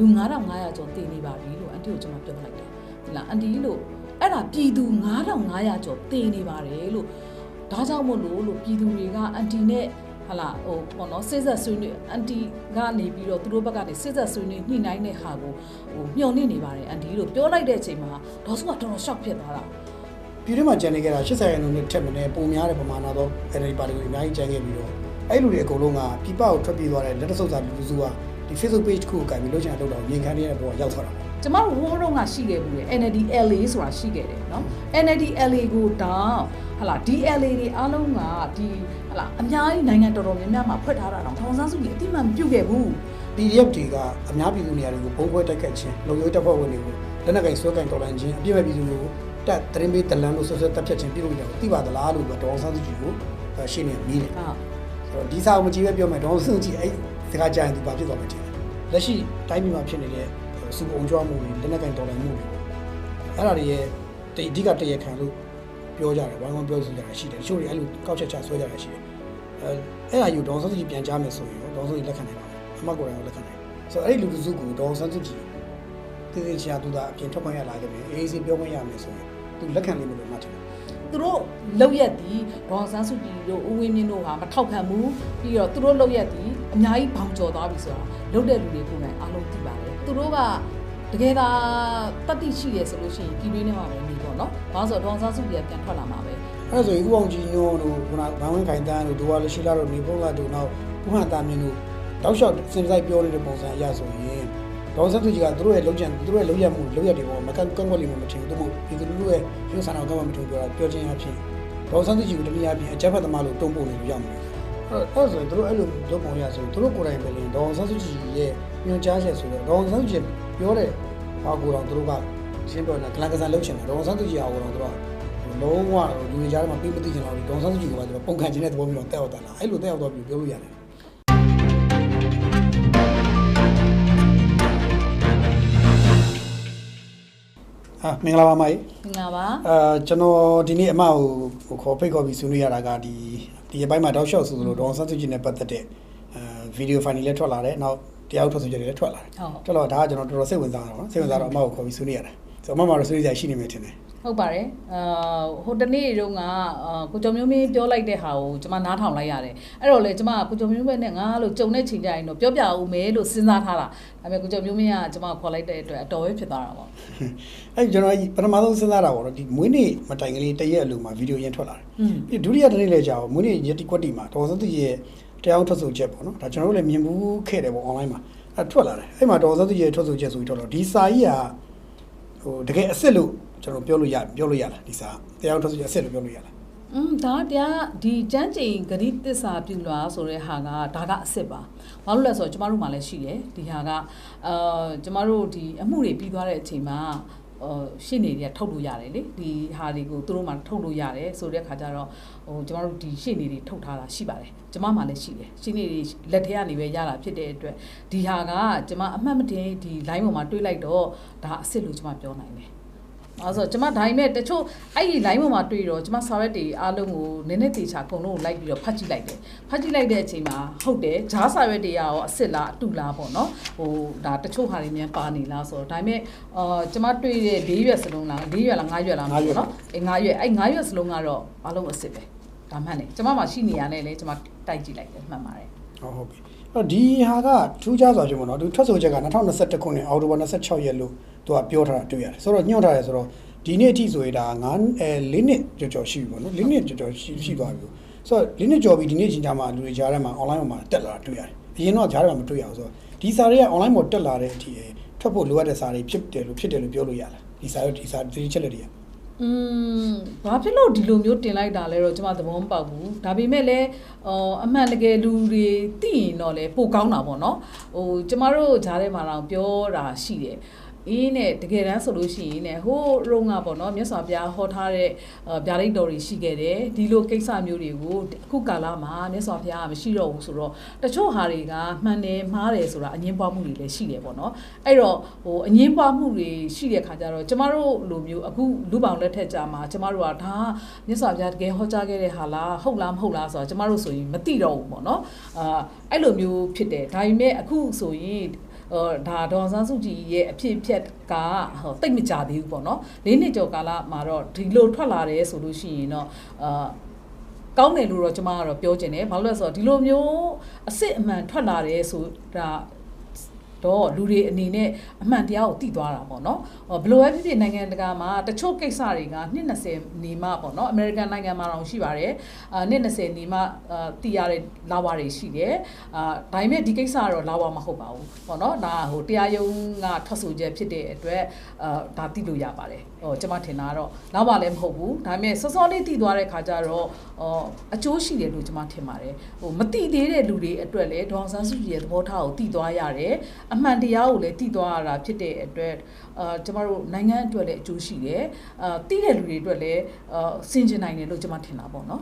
လူ9500ကျော်တည်နေပါပြီလို့အန်တီကိုကျွန်တော်ပြောလိုက်တယ်ဒီလားအန်တီလို့အဲ့ဒါပြည်သူ9500ကျော်တည်နေပါတယ်လို့ဒါကြောင့်မို့လို့ပြည်သူတွေကအန်တီနဲ့ဟာလာဟိုပေါ့နော်စစ်ဆက်ဆွေးနွေးအန်တီကနေပြီးတော့သူတို့ဘက်ကနေစစ်ဆက်ဆွေးနွေးညှိနှိုင်းတဲ့ဟာကိုဟိုမျှော်လင့်နေပါတယ်အန်တီလို့ပြောလိုက်တဲ့အချိန်မှာဒေါ်စုကတော်တော် shock ဖြစ်သွားတာပြည်တွင်းမှာကျန်နေကြတာ80ရာခိုင်နှုန်းနဲ့ထက်မနေပုံများတဲ့ပမာဏတော့ NLD ပါတီကိုအများကြီးကျန်ခဲ့ပြီးတော့အဲ့လူတွေအကုန်လုံးကပြည်ပကိုထွက်ပြေးသွားတဲ့လက်တဆုပ်စာလူစုကဒီ Facebook page ကိုကိုင်ပြီးလုပ်ချင်တော့ရင်ခံနေတဲ့ဘောရောက်သွားတာကျမတို့ဟိုးတော့ကရှိခဲ့ဘူးလေ NLD LA ဆိုတာရှိခဲ့တယ်နော် NLD LA ကိုတောင်းဟလာ DLA တွေအားလုံးကဒီဟလာအများကြီးနိုင်ငံတော်တော်များများမှာဖွက်ထားတာတော့ထောင်ဆန်းစုကြီးအတိမမပြုတ်ခဲ့ဘူး PDF တွေကအများပြည်သူနေရာတွေကိုပုံပွဲတိုက်ခတ်ခြင်းလုံခြုံရေးတပ်ဖွဲ့ဝင်တွေကိုလက်နက်ကင်ဆွဲကင်တော်လှန်ခြင်းအပြည့်မဲ့ပြည်သူတွေကိုတက်တရင်ပေးတလန်လို့ဆွဆွတက်ဖြတ်ခြင်းပြုလုပ်ကြတယ်သိပါသလားလို့ဒေါအောင်ဆန်းစုကြည်ကိုရှင်းနေမိတယ်ဟုတ်ဆိုတော့ဒီစာအုပ်မကြည့်ပဲပြောမယ်ဒေါအောင်ဆန်းစုကြည်အဲ့စကားကြရင်သူဘာဖြစ်သွားမှချင်းလက်ရှိတိုင်းပြည်မှာဖြစ်နေတဲ့စုပုံကြွားမှုတွေလက်နက်ကင်တော်လှန်မှုတွေအဲ့ဒါတွေရဲ့အဓိကတရခံလို့ပြောကြတယ်ဝိုင်းဝန်းပြောဆိုကြတာရှိတယ်တချို့တွေအဲ့လိုကောက်ချက်ချဆွဲကြတာရှိတယ်အဲ့ဒါယူဒေါအောင်ဆန်းစုကြည်ပြန်ကြားမယ်ဆိုရင်ဒေါအောင်ဆန်းစုကြည်လက်ခံနိုင်ပါမယ်အမကိုယ်တိုင်လက်ခံနိုင်ဆိုတော့အဲ့ဒီလူစုကိုဒေါအောင်ဆန်းစုကြည်တေးသေးချာသူသာအပြင်ထွက်ခွင့်ရလာခဲ့မယ်အေးအေးပြောခွင့်ရမယ်ဆိုရင်သူလက်ခံလိမ့်မယ်လို့မှတ်တယ်သူတို့လောက်ရက်ဒီဒေါ်ဆန်းစုကြည်တို့ဦးဝင်းမြင့်တို့ဟာမထောက်ခံဘူးပြီးတော့သူတို့လောက်ရက်ဒီအများကြီးဘောင်ကျော်သွားပြီဆိုတာလောက်တဲ့လူတွေကိုယ်တိုင်အားလုံးသိပါတယ်သူတို့ကတကယ်သာတတိရှိရဆိုလို့ရှိရင်ပြည်တွင်းထဲမှာပဲနေပေါ့နော်ဘာလို့ဆိုတော့ဒေါ်ဆန်းစုကြည်ကပြန်ထွက်လာမှာပဲအဲ့ဆိုရင်ဦးအောင်ကြည်ညိုတို့ခုနဗန်းဝင်းခိုင်တန်းတို့ဒိုဝါလရှိလာတို့နေဖုန်းလာတို့နောက်ဦးဟန်တာမင်းတို့တောက်လျှောက်စင်ဆိုင်ပြောနေတဲ့ပုံစံအရဆိုရင်ဒေါ်ဆန်းစုကြည်ကသူတို့ရဲ့လုံရမှုလုံရတွေပေါ်မကန့်ကွက်လိမ့်မယ်မထင်ဘူးသူတို့ပြည်သူလူထုရဲ့ရုပ်ဆန္ဒကမှမထင်ပြောတာပြောချင်းအဖြစ်ဒေါ်ဆန်းစုကြည်ကိုတနည်းအားဖြင့်အကြမ်းဖက်သမားလို့တုံ့ပို့နေလို့ရမှာအဲ့ဆိုရင်သူတို့အဲ့လိုလုပ်ပုံရဆိုရင်သူတို့ကိုယ်တိုင်ပဲလေဒေါ်ဆန်းစုကြည်ရဲ့ညွှန်ကြားချက်ဆိုတော့ဒေါ်ဆန်းစုကြည်ပြောတဲ့ဘာကိုတော့သူတို့ကရှင်းပြောနေတာကလန်ကစားလုပ်ချင်တယ်ဒေါ်ဆန်းစုကြည်အောင်တော့သူတို့လုံးဝလူတွေကြားထဲမှာပြီးမသိချင်တော့ဘူးဒေါ်ဆန်းစုကြည်ကသူတို့ပုံခံခြင်းတဲ့သဘောမျိုးတော့တက်ရောက်တာလားအဲ့လိုတက်ရောက်တော့ပြောလို့ရတယ်မင်္ဂလာပါမိုင်မင်္ဂလာပါကျွန်တော်ဒီနေ့အမကိုခေါ်ဖိတ်ခေါ်ပြီးဆွေးနွေးရတာကဒီအပိုင်းမှာတောက်လျှောက်ဆိုလို့ဒေါအောင်ဆန်းစုကြည်နဲ့ပတ်သက်တဲ့ဗီဒီယိုဖိုင်တွေလည်းထွက်လာတယ်နောက်တရားဥပဒေဆိုချက်တွေလည်းထွက်လာတယ်ထွက်လာဒါကကျွန်တော်တော်တော်စိတ်ဝင်စားတာပေါ့နော်စိတ်ဝင်စားတော့အမကိုခေါ်ပြီးဆွေးနွေးရတယ်ဆိုတော့အမမှာတော့ဆွေးနွေးကြရှိနေမယ်ထင်တယ်ဟုတ်ပါတယ်ဟိုတနေ့တုန်းကကိုကျော်မျိုးမင်းပြောလိုက်တဲ့ဟာကိုကျွန်မနားထောင်လိုက်ရတယ်အဲ့တော့လေကျွန်မကိုကျော်မျိုးမင်းနဲ့ငါလို့ကြုံတဲ့ချိန်ကြရင်တော့ပြောပြအောင်မယ်လို့စဉ်းစားထားတာဒါပေမဲ့ကိုကျော်မျိုးမင်းကကျွန်မခေါ်လိုက်တဲ့အတွက်အတော်ပဲဖြစ်သွားတာပေါ့အဲ့ကျွန်တော်ပထမဆုံးစဉ်းစားတာပေါ့နော်ဒီမွေးနေ့မတိုင်ကလေးတရက်အလိုမှာဗီဒီယိုရင်းထွက်လာတယ်ပြီးဒုတိယတစ်နေ့လည်းကြာအောင်မွေးနေ့ရက်တီကွက်တီမှာဒေါ်စန်းသူရဲ့တရားထွက်ဆိုချက်ပေါ့နော်ဒါကျွန်တော်တို့လည်းမြင်ဘူးခဲ့တယ်ပေါ့ online မှာအဲ့ထွက်လာတယ်အဲ့မှာဒေါ်စန်းသူရဲ့ထွက်ဆိုချက်ဆိုပြီးထွက်တော့ဒီစာကြီးကဟိုတကယ်အစ်စ်လို့ကျွန်တော်ပြောလို့ရလားဒီစာတရားထုတ်ဆိုအစ်စ်လို့ပြောလို့ရလားဒါတရားဒီကျမ်းကျိန်ဂရိတစ္ဆာပြုလာဆိုတဲ့ဟာကဒါကအစ်စ်ပါဘာလို့လဲဆိုတော့ကျမတို့မှလည်းရှိတယ်ဒီဟာကကျမတို့ဒီအမှုတွေပြီးသွားတဲ့အချိန်မှာရှင်းနေတွေကထုတ်လို့ရတယ်လေဒီဟာတွေကိုသူတို့မှထုတ်လို့ရတယ်ဆိုတဲ့ခါကျတော့ဟိုကျမတို့ဒီရှင်းနေတွေထုတ်ထားတာရှိပါတယ်ကျမမှလည်းရှိတယ်ရှင်းနေတွေလက်ထဲကနေပဲရတာဖြစ်တဲ့အတွက်ဒီဟာကကျမအမှတ်မတင်ဒီ line ပေါ်မှာတွေးလိုက်တော့ဒါအစ်စ်လို့ကျမပြောနိုင်တယ်အဲ့ဆိုကျွန်မဒါပေမဲ့တချို့အဲ့ဒီ line ပေါ်မှာတွေ့တော့ကျွန်မစာရွက်တွေအားလုံးကိုနည်းနည်းတေချာအကုန်လုံးကိုလိုက်ပြီးတော့ဖတ်ကြည့်လိုက်တယ်ဖတ်ကြည့်လိုက်တဲ့အချိန်မှာဟုတ်တယ်ဂျားစာရွက်တွေရောအစ်စ်လားအတူလားပေါ့နော်ဟိုဒါတချို့ဟာတွေမြန်ပါနေလားဆိုတော့ဒါပေမဲ့ကျွန်မတွေ့တဲ့၄ရွက်စလုံးလား၄ရွက်လား၅ရွက်လားမသိဘူးနော်၅ရွက်အဲ့၅ရွက်စလုံးကတော့အားလုံးအစ်စ်ပဲဒါမှန်တယ်ကျွန်မမှရှိနေရနဲ့လေကျွန်မတိုက်ကြည့်လိုက်တယ်မှန်ပါတယ်ဟုတ်ပြီအဲ့ဒီဟာကထူးခြားစွာဖြစ်ပေါ့နော်သူထွက်ဆိုချက်က2021ခုနှစ်အောက်တိုဘာ26ရက်လို့သူကပြောထားတာတွေ့ရတယ်ဆိုတော့ညွှန်ထားတယ်ဆိုတော့ဒီနေ့အထိဆိုရင်ဒါ4နှစ်ကျော်ရှိပြီပေါ့နော်4နှစ်ကျော်ရှိသွားပြီဆိုတော့4နှစ်ကျော်ပြီဒီနေ့ချိန်ကြမှာလူတွေကြားထဲမှာ online ပေါ်မှာတက်လာတာတွေ့ရတယ်အရင်တော့ကြားထဲမှာမတွေ့ရအောင်ဆိုတော့ဒီစာတွေက online ပေါ်တက်လာတဲ့အထိထွက်ဖို့လိုအပ်တဲ့စာတွေဖြစ်တယ်လို့ပြောလို့ရလားဒီစာချက်လက်တွေကဘာဖြစ်လို့ဒီလိုမျိုးတင်လိုက်တာလဲတော့ကျွန်မသဘောမပေါက်ဘူးဒါပေမဲ့လည်းအမှန်တကယ်လူတွေသိရင်တော့လေပိုကောင်းတာပေါ့နော်ဟိုကျမတို့ဂျားထဲမှာတော့ပြောတာရှိတယ်အေးနဲ့တကယ်တမ်းဆိုလို့ရှိရင်ねဟိုးရုံးကပေါ့နော်မြတ်စွာဘုရားဟောထားတဲ့ဗျာဒိတ်တော်တွေရှိခဲ့တယ်ဒီလိုကိစ္စမျိုးတွေကိုအခုကာလမှာမြတ်စွာဘုရားကမရှိတော့ဘူးဆိုတော့တချို့ဟာတွေကမှန်တယ်မှားတယ်ဆိုတာအငင်းပွားမှုတွေလည်းရှိတယ်ပေါ့နော်အဲ့တော့ဟိုအငင်းပွားမှုတွေရှိတဲ့ခါကျတော့ကျမတို့လိုမျိုးအခုလူပောင်လက်ထက်ကြမှာကျမတို့ကဒါမြတ်စွာဘုရားတကယ်ဟောကြားခဲ့တဲ့ဟာလားဟုတ်လားမဟုတ်လားဆိုတာကျမတို့ဆိုရင်မသိတော့ဘူးပေါ့နော်အဲ့လိုမျိုးဖြစ်တယ်ဒါပေမဲ့အခုဆိုရင် ဒါဒေါ်ဆန်းစုကြည်ရဲ့အဖြစ်အပျက်ကတိတ်မကြသေးဘူးပေါ့နော်၄နှစ်ကျော်ကာလမှာတော့ဒီလိုထွက်လာတယ်ဆိုလို့ရှိရင်တော့ကောင်းတယ်လို့တော့ကျွန်မကတော့ပြောချင်တယ်ဘာလို့လဲဆိုတော့ဒီလိုမျိုးအစစ်အမှန်ထွက်လာတယ်ဆိုတာတော့လူတွေအနေနဲ့အမှန်တရားကိုသိသွားတာပေါ့နော်ဘယ်လိုပဲဖြစ်ဖြစ်နိုင်ငံတကာမှာတချို့ကိစ္စတွေကနှစ်20နေမှပေါ့နော်အမေရိကန်နိုင်ငံမှာတော့ရှိပါတယ်နှစ်20နေမှသိရတဲ့လာဝါတွေရှိတယ်ဒါပေမဲ့ဒီကိစ္စကတော့လာဝါမဟုတ်ပါဘူးပေါ့နော်ဒါတရားရုံးကထွက်ဆိုချက်ဖြစ်တဲ့အတွက်ဒါသိလို့ရပါတယ်ကျွန်မထင်တာကတော့လာဝါလည်းမဟုတ်ဘူးဒါပေမဲ့စောစောလေးသိသွားတဲ့ခါကျတော့အကျိုးရှိတယ်လို့ကျွန်မထင်ပါတယ်မသိသေးတဲ့လူတွေအတွက်လည်းဒေါအောင်ဆန်းစုကြည်ရဲ့သဘောထားကိုသိသွားရတယ်အမှန်တရားကိုလည်းသိသွားရတာဖြစ်တဲ့အတွက်ကျမတို့နိုင်ငံအတွက်လည်းအကျိုးရှိတယ်သိတဲ့လူတွေအတွက်လည်းစင်ကျင်နိုင်တယ်လို့ကျမထင်တာပေါ့နော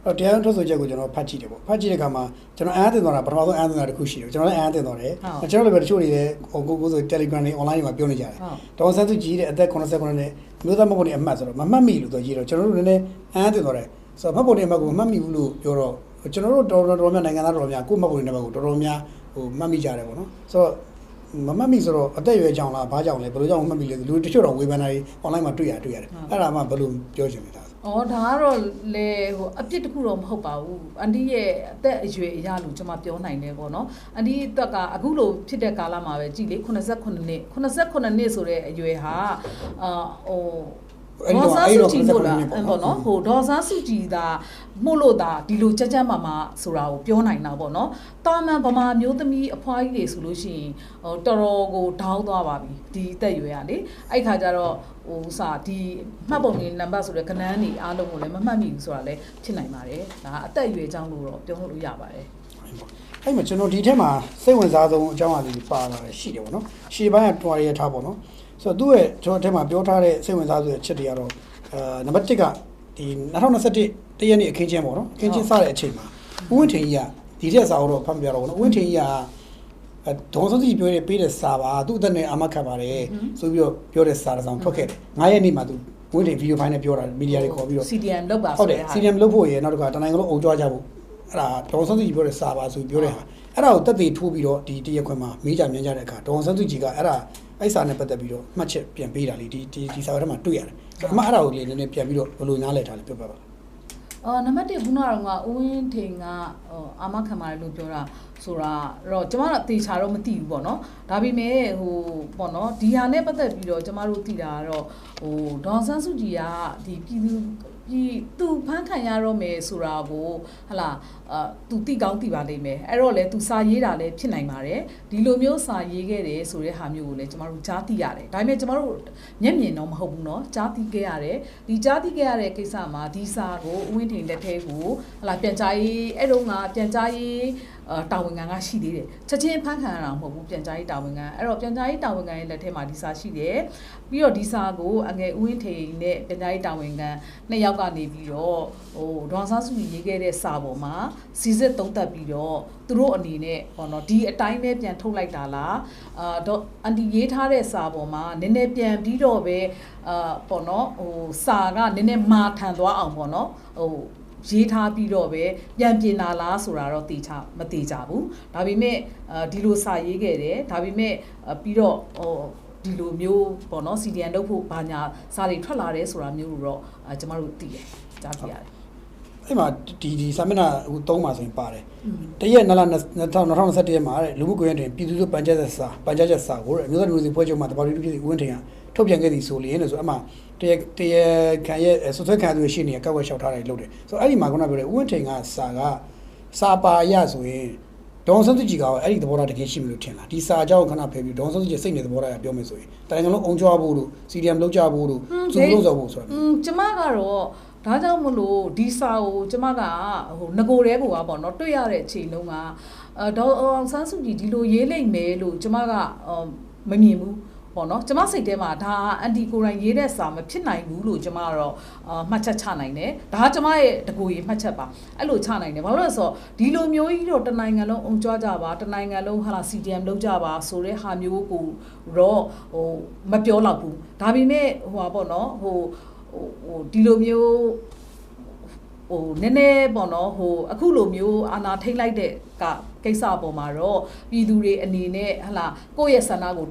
်ဟုတ်တရားထုတ်ဆိုချက်ကိုကျွန်တော်ဖတ်ကြည့်တယ်ပေါ့ဖတ်ကြည့်တဲ့အခါမှာကျွန်တော်အားတင်သွားတာပထမဆုံးအားတင်တာတစ်ခုရှိတယ်ကျွန်တော်လည်းအားတင်သွားတယ်ကျွန်တော်လည်းပဲတချို့တွေလည်းကိုဆို Telegram တွေ online တွေမှာပြောနေကြတယ်ဒေါ်ဆန်းစုကြည်တဲ့အသက်89နဲ့မျိုးသားမဟုတ်တဲ့အမှတ်ဆိုတော့မမှတ်မိလို့ဆိုရေးတော့ကျွန်တော်တို့လည်းအားတင်သွားတယ်ဆိုတော့မှတ်ဖို့တဲ့အမှတ်ကိုမမှတ်မိဘူးလို့ပြောတော့ကျွန်တော်တို့တော်များနိုင်ငံသားတော်များကိုမှတ်ဖို့တဲ့ဘက်ကိုတော်တော်များမှတ်မိကြတယ်ပေါ့နော်ဆိုတော့မမှတ်မိဆိုတော့အသက်အရွယ်ကြောင့်လားဘာကြောင့်လဲဘယ်လိုကြောင့်မှတ်မိလဲလူတချို့တော့ဝေဖန်တာတွေ online မှာတွေ့ရတယ်အဲ့ဒါမှဘယ်လိုပြောချင်လဲဒါဒါကတော့လေအပြစ်တစ်ခုတော့မဟုတ်ပါဘူးအန်တီရဲ့အသက်အရွယ်အရလို့ကျွန်မပြောနိုင်တယ်ပေါ့နော်အန်တီအတွက်ကအခုလိုဖြစ်တဲ့ကာလမှာပဲကြည်လေ89နှစ်ဆိုတဲ့အရွယ်ဟာဒေါ်ဆန်းစုကြည်လို့လားပေါ့နော်ဒေါ်ဆန်းစုကြည်သာမှုလို့သာဒီလိုကြမ်းကြမ်းမာဆိုတာကိုပြောနိုင်တာပေါ့နော်တာမန်ဗမာမျိုးသမီးအဖွားကြီးတွေဆိုလို့ရှိရင်တော်တော်ကိုဒေါင်းသွားပါပြီဒီအသက်အရွယ်ကလေအဲ့ခါကျတော့ဒီမှတ်ပုံလေးနံပါတ်ဆိုတဲ့ခဏန်းနေအားလုံးကိုလည်းမမှတ်မိဘူးဆိုတာလည်းဖြစ်နိုင်ပါတယ်ဒါအသက်အရွယ်ကြောင့်လို့တော့ပြောလို့ရပါတယ်အဲ့မှာကျွန်တော်ဒီထက်မှာစိတ်ဝင်စားဆုံးအကြောင်းအရာတွေပါလာတယ်ရှိတယ်ပေါ့နော်ရှေ့ပိုင်းကတွားရထားပေါ့နော်ဆိုတော့သူ့ရဲ့ကျွန်တော်အထက်မှာပြောထားတဲ့စိတ်ဝင်စားတဲ့အချက်တွေကတော့နံပါတ်1ကဒီ2021တရက်နေ့အခင်းချင်းပေါ့နော်အခင်းချင်းစတဲ့အချိန်မှာဦးဝင်းထင်ကြီးကဒီထက်စာတော့ဖတ်ပြတော့ပေါ့နော်ဦးဝင်းထင်ကြီးကဒေါ်စုကြည်ပြောတဲ့ပေးတဲ့စာပါသူ့အသက်နဲ့အာမခံပါတယ်ဆိုပြီးတော့ပြောတဲ့စာတစ်စောင်ထွက်ခဲ့တယ်9ရက်နေ့မှာသူဦးဝင်းထင်ဗီဒီယိုဖိုင်နဲ့ပြောတာမီဒီယာတွေခေါ်ပြီးတော့ CDM လုပ်ပါဆိုတဲ့ဟာဟုတ်တယ် CDM လုပ်ဖို့ရနောက်တစ်ခါတနိုင်ငံလုံးအုံကြွားကြဖို့အဲ့ဒါဒေါ်စုကြည်ပြောတဲ့စာပါဆိုပြီးပြောတဲ့ဟာအဲ့ဒါကိုတက်သေးထိုးပြီးတော့ဒီတရက်ခွင်မှာမေးကြမြန်းကြတဲ့အခါဒေါ်စုကြည်ကအဲ့ဒါအဲ့စာနဲ့ပတ်သက်ပြီးတော့မှတ်ချက်ပြန်ပေးတာလေဒီစာထဲမှာတွေ့ရတယ်အမှအဲ့ဒါကိုလေနည်းနည်းပြန်ပြီးတော့ဘယ်လိုနားလည်ထားလဲပြောပြပါနံပါတ်1ခုနကတော့ဦးဝင်းထင်ကအာမခံပါတယ်လို့ပြောတာဆိုတာတော့ကျမတို့အသေးချာတော့မသိဘူးပေါ့နော်ဒါပေမဲ့ပေါ့နော်ဒီဟာနဲ့ပတ်သက်ပြီးတော့ကျမတို့သိတာကတော့ဒေါ်ဆန်းစုကြည်ကဒီပြည်သူဖန်ခံရတော့မယ်ဆိုတာကိုဟလာသူတိကောင်းတိပါလိမ့်မယ်အဲ့တော့လေသူစာရေးတာလည်းဖြစ်နိုင်ပါတယ်ဒီလိုမျိုးစာရေးခဲ့တယ်ဆိုတဲ့ဟာမျိုးကိုလည်းကျမတို့ကြားသိရတယ်ဒါပေမဲ့ကျမတို့မျက်မြင်တော့မဟုတ်ဘူးเนาะကြားသိခဲ့ရတယ်ဒီကြားသိခဲ့ရတဲ့ကိစ္စမှာဒီစာကိုဦးဝင်းထင်လက်ထဲကိုဟလာပြန်ကြားရေးအဲ့တော့ကပြန်ကြားရေးတာဝန်ခံကရှိသေးတယ်ချက်ချင်းဖန်ခံရတာမဟုတ်ဘူးပြန်ကြားရေးတာဝန်ခံအဲ့တော့ပြန်ကြားရေးတာဝန်ခံရဲ့လက်ထဲမှာဒီစာရှိတယ်ပြီးတော့ဒီစာကိုအငယ်ဦးဝင်းထင်နဲ့ပြန်ကြားရေးတာဝန်ခံနှစ်ယောက်ကနေပြီးတော့ဒေါ်ဆန်းစုကြည်ရေးခဲ့တဲ့စာပေါ်မှာစီစစ်သုံးသပ်ပြီးတော့သူတို့အနေနဲ့ပေါ့နော်ဒီအတိုင်းပဲပြန်ထုတ်လိုက်တာလားအန်တီရေးထားတဲ့စာပေါ်မှာနည်းနည်းပြန်ပြီးတော့ပဲပေါ့နော်စာကနည်းနည်းမာထန်သွားအောင်ပေါ့နော်ရေးထားပြီးတော့ပဲပြန်ပြင်လာလားဆိုတာတော့မသိကြဘူးဒါပေမဲ့ဒီလိုစာရေးခဲ့တယ်ဒါပေမဲ့ပြီးတော့ဒီလိုမျိုးပေါ့နော် CDN လုပ်ဖို့ဘာညာစာတွေထွက်လာတယ်ဆိုတာမျိုးတော့ကျမတို့သိတယ်ကြားသိရတယ်အဲ့မှာဒီစာမျက်နှာအခု3မှာဆိုရင်ပါတယ်တရက်2021ရက်မှာတဲ့လူမှုကွန်ရက်တွင်ပြည်သူ့ပန်ကြားချက်စာကိုအမျိုးသားဒီမိုကရေစီဖွဲ့ချုပ်မှတပါတီပြည်ဦးဝင်းထင်ကထုတ်ပြန်ခဲ့သည်ဆိုလျင်လို့ဆိုအမှတရက်ခံရဲ့ဆွဆွဲခံသူရှိနေကောက်ဝဲလျှောက်ထားတယ်လို့တယ်ဆိုတော့အဲ့ဒီမှာခုနပြောတဲ့ဦးဝင်းထင်ကစာပါရဆိုရင်ဒေါ်ဆန်းစုကြည်ကအဲ့ဒီသဘောထားတကယ်ရှိမလို့ထင်လားဒီစာကြောင့်ခဏဖယ်ပြီးဒေါ်ဆန်းစုကြည်စိတ်နေသဘောထားကပြောမယ်ဆိုရင်တိုင်းလုံးအုံကြွားဖို့လို့ CDM လုပ်ကြဖို့လို့သူလုပ်စောဖို့ဆိုတာကျမကတော့ဒါကြောင့်မလို့ဒီစာကိုကျမကငကိုတဲကိုပေါ့နော်တွေ့ရတဲ့အချိန်လုံးကဒေါ်အောင်ဆန်းစုကြည်ဒီလိုရေးလိုက်မယ်လို့ကျမကမမြင်ဘူးပေါ့နော်ကျမစိတ်ထဲမှာဒါအန်တီကိုရိုင်းရေးတဲ့စာမဖြစ်နိုင်ဘူးလို့ကျမကတော့မှတ်ချက်ချနိုင်တယ်ဒါကကျမရဲ့တကူရေးမှတ်ချက်ပါအဲ့လိုချနိုင်တယ်ဘာလို့လဲဆိုတော့ဒီလိုမျိုးကြီးတော့တနိုင်ငံလုံးအုံကြွားကြပါတနိုင်ငံလုံးဟာလာ CDM လုပ်ကြပါဆိုတဲ့ဟာမျိုးကိုတော့မပြောတော့ဘူးဒါပေမဲ့ပေါ့နော်ဒီလိုမျိုး ဟိုနည်းနည်းပေါ့နော်ဟိုအခုလိုမျိုးအာဏာထိမ့်လိုက်တဲ့ကိစ္စပေါ်မှာတော့ပြည်သူတွေအနေနဲ့ဟလာကိုယ့်ရဲ့ဆန္ဒကို